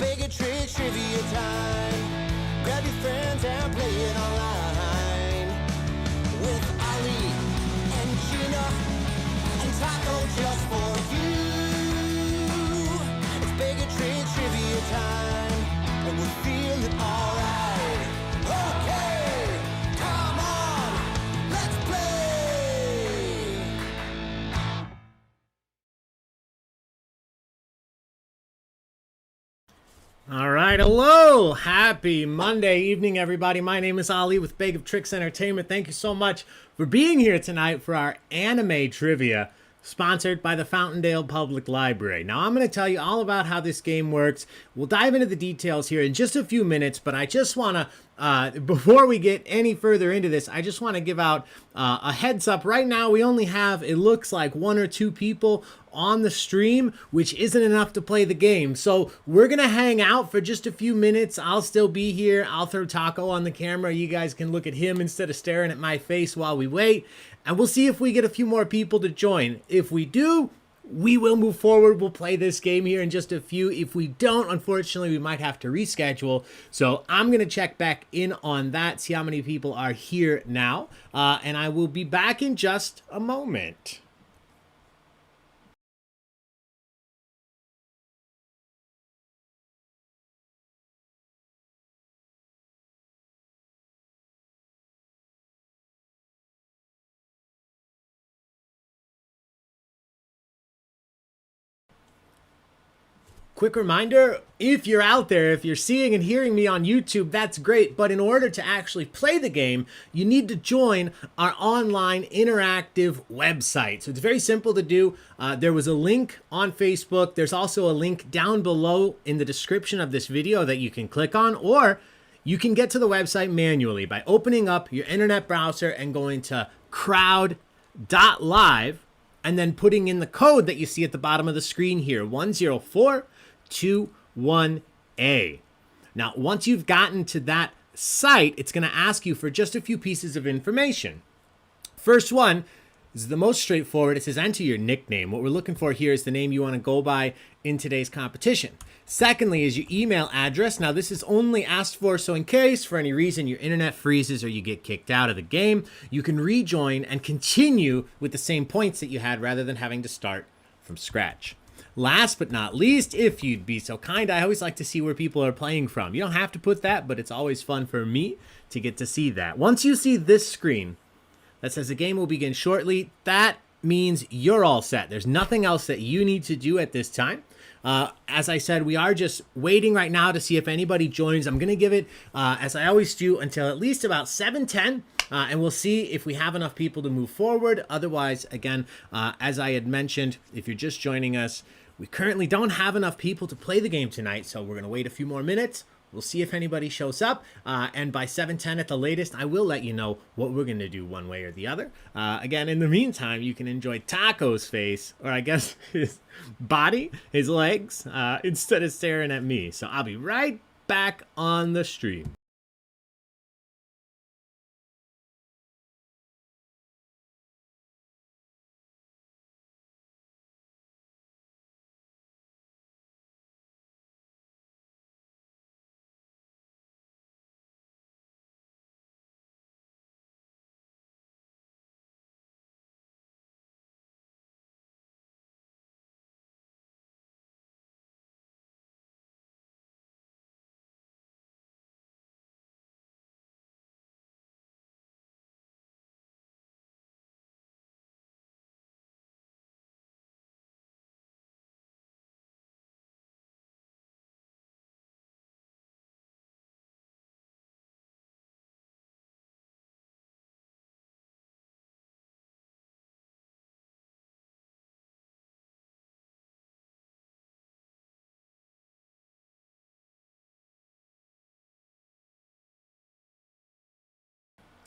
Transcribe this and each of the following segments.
Baig trivia time. Grab your friends and play it online. With Ali and Gina and Taco just for you. It's Baig trivia time, and we're feeling alright. Okay, come on, let's play. All right, hello. Happy Monday evening, everybody. My name is Ali with Baig of Tricks Entertainment. Thank you so much for being here tonight for our anime trivia, sponsored by the Fountaindale Public Library. Now, I'm going to tell you all about how this game works. We'll dive into the details here in just a few minutes, but I just want to, before we get any further into this, I just want to give out a heads up. Right now, we only have, it looks like, 1 or 2 people on the stream, which isn't enough to play the game. So we're gonna hang out for just a few minutes. I'll still be here. I'll throw Taco on the camera. You guys can look at him instead of staring at my face while we wait, and we'll see if we get a few more people to join. If we do, we will move forward. We'll play this game here in just a few. If we don't, unfortunately, we might have to reschedule. So I'm gonna check back in on that, see how many people are here now, and I will be back in just a moment. Quick reminder, if you're out there, if you're seeing and hearing me on YouTube, that's great. But in order to actually play the game, you need to join our online interactive website. So it's very simple to do. There was a link on Facebook. There's also a link down below in the description of this video that you can click on, or you can get to the website manually by opening up your internet browser and going to crowd.live and then putting in the code that you see at the bottom of the screen here, 10421A. Now, once you've gotten to that site, it's going to ask you for just a few pieces of information. First one is the most straightforward. It says enter your nickname. What we're looking for here is the name you want to go by in today's competition. Secondly is your email address. Now, this is only asked for, so in case for any reason your internet freezes or you get kicked out of the game, you can rejoin and continue with the same points that you had rather than having to start from scratch. Last but not least, if you'd be so kind, I always like to see where people are playing from. You don't have to put that, but it's always fun for me to get to see that. Once you see this screen that says the game will begin shortly, that means you're all set. There's nothing else that you need to do at this time. As I said, we are just waiting right now to see if anybody joins. I'm going to give it, as I always do, until at least about 7:10, and we'll see if we have enough people to move forward. Otherwise, again, as I had mentioned, if you're just joining us, we currently don't have enough people to play the game tonight, so we're going to wait a few more minutes. We'll see if anybody shows up, and by 7:10 at the latest, I will let you know what we're going to do one way or the other. Again, in the meantime, you can enjoy Taco's face, or I guess his body, his legs, instead of staring at me. So I'll be right back on the stream.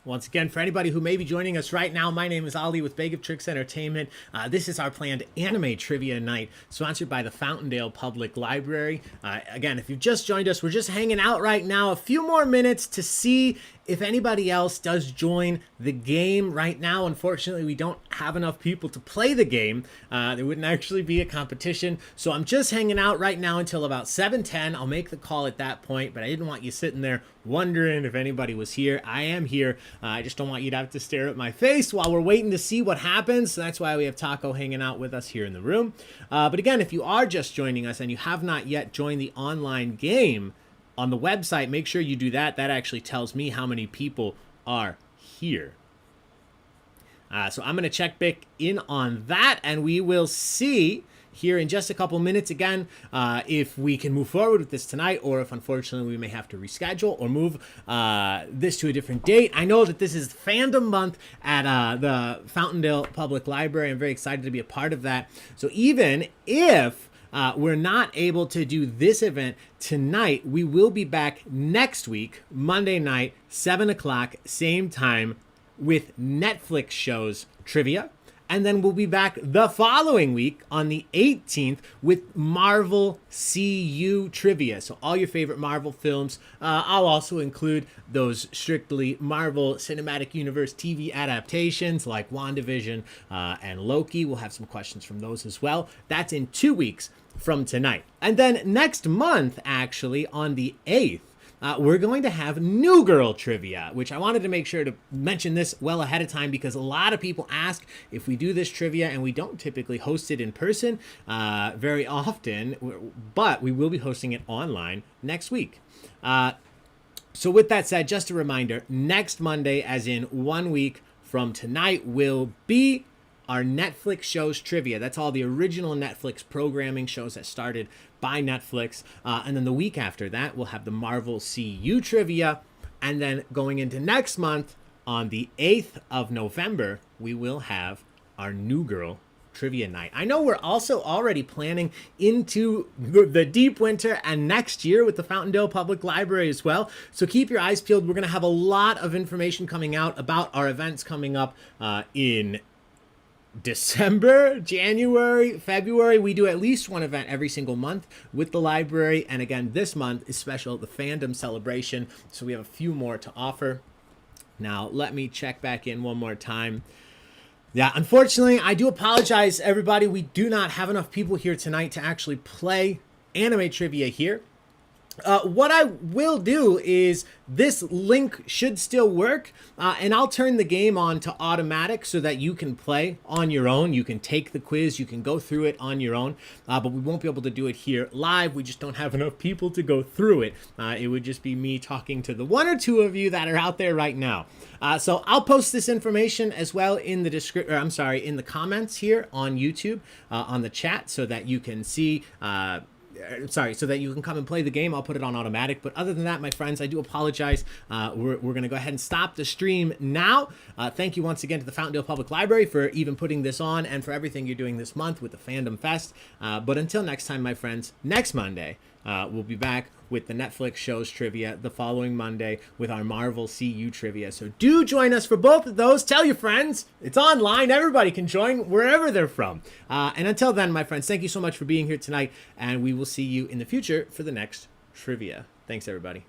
Once again, for anybody who may be joining us right now, my name is Ali with Baig of Tricks Entertainment. This is our planned anime trivia night, sponsored by the Fountaindale Public Library. Again, if you've just joined us, we're just hanging out right now. A few more minutes to see if anybody else does join the game right now, unfortunately, we don't have enough people to play the game. There wouldn't actually be a competition. So I'm just hanging out right now until about 7:10. I'll make the call at that point, but I didn't want you sitting there wondering if anybody was here. I am here. I just don't want you to have to stare at my face while we're waiting to see what happens. So that's why we have Taco hanging out with us here in the room. But again, if you are just joining us and you have not yet joined the online game, on the website, make sure you do that. That actually tells me how many people are here. So I'm going to check back in on that, and we will see here in just a couple minutes again if we can move forward with this tonight, or if unfortunately we may have to reschedule or move this to a different date. I know that this is fandom month at the Fountaindale Public Library. I'm very excited to be a part of that. So even if we're not able to do this event tonight, we will be back next week, Monday night, 7 o'clock, same time, with Netflix shows trivia. And then we'll be back the following week on the 18th with Marvel CU trivia. So all your favorite Marvel films. I'll also include those strictly Marvel Cinematic Universe TV adaptations like WandaVision and Loki. We'll have some questions from those as well. That's in 2 weeks from tonight. And then next month, actually, on the 8th, we're going to have New Girl trivia, which I wanted to make sure to mention this well ahead of time because a lot of people ask if we do this trivia, and we don't typically host it in person very often, but we will be hosting it online next week. So with that said, just a reminder, next Monday, as in 1 week from tonight, will be our Netflix shows trivia. That's all the original Netflix programming shows that started by Netflix. And then the week after that, we'll have the Marvel CU trivia. And then going into next month, on the 8th of November, we will have our New Girl trivia night. I know we're also already planning into the deep winter and next year with the Fountaindale Public Library as well. So keep your eyes peeled. We're going to have a lot of information coming out about our events coming up in December, January, February. We do at least one event every single month with the library. And again, this month is special, the fandom celebration. So we have a few more to offer. Now, let me check back in one more time. Yeah, unfortunately, I do apologize, everybody. We do not have enough people here tonight to actually play anime trivia here. What I will do is this link should still work, and I'll turn the game on to automatic so that you can play on your own. You can take the quiz, you can go through it on your own, but we won't be able to do it here live. We just don't have enough people to go through it. It would just be me talking to the one or two of you that are out there right now. So I'll post this information as well in the in the comments here on YouTube, on the chat, so that you can see. So that you can come and play the game. I'll put it on automatic. But other than that, my friends, I do apologize. We're going to go ahead and stop the stream now. Thank you once again to the Fountaindale Public Library for even putting this on and for everything you're doing this month with the Fandom Fest. But until next time, my friends, next Monday, we'll be back with the Netflix shows trivia, the following Monday with our Marvel CU trivia. So do join us for both of those. Tell your friends. It's online. Everybody can join wherever they're from. And until then, my friends, thank you so much for being here tonight. And we will see you in the future for the next trivia. Thanks, everybody.